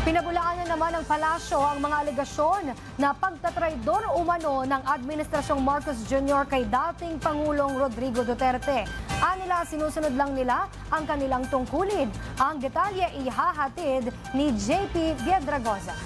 Pinabulaan na naman ng palasyo ang mga alegasyon na pagtatraidor umano ng Administrasyong Marcos Jr. kay dating Pangulong Rodrigo Duterte. Anila, sinusunod lang nila ang kanilang tungkulin. Ang detalye ihahatid ni JP Viedragoza.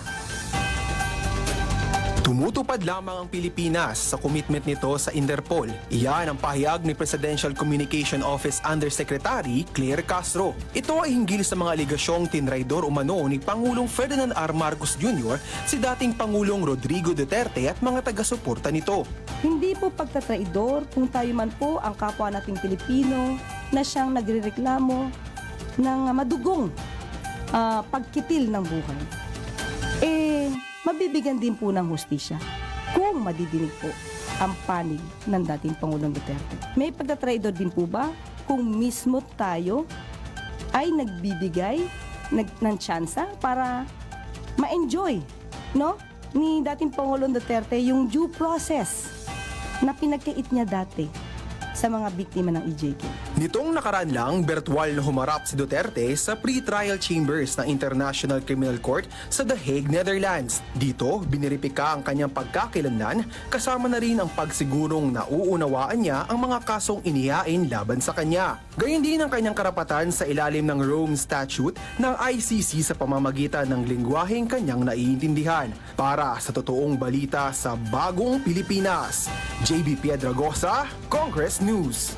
Tumutupad lamang ang Pilipinas sa commitment nito sa Interpol. Iyan ang pahayag ni Presidential Communication Office Undersecretary Claire Castro. Ito ay hinggil sa mga aligasyong tinraidor umano ni Pangulong Ferdinand R. Marcos Jr. si dating Pangulong Rodrigo Duterte at mga taga-suporta nito. Hindi po pagtatraidor kung tayo man po ang kapwa nating Pilipino na siyang nagrereklamo ng madugong pagkitil ng buhay. Mabibigyan din po ng hustisya kung madidinig po ang panig ng dating Pangulong Duterte. May pagtatraidor din po ba kung mismo tayo ay nagbibigay ng tsansa para ma-enjoy, no, ni dating Pangulong Duterte yung due process na pinagkait niya dati sa mga biktima ng EJK. Nitong nakaraan lang, birtual na humarap si Duterte sa pre-trial chambers ng International Criminal Court sa The Hague, Netherlands. Dito, biniripika ang kanyang pagkakilanlan kasama na rin ang pagsigurong nauunawaan niya ang mga kasong inihain laban sa kanya. Gayon din ang kanyang karapatan sa ilalim ng Rome Statute ng ICC sa pamamagitan ng lengguwaheng kanyang naiintindihan. Para sa totoong balita sa Bagong Pilipinas, JB Piedragosa, Congress News.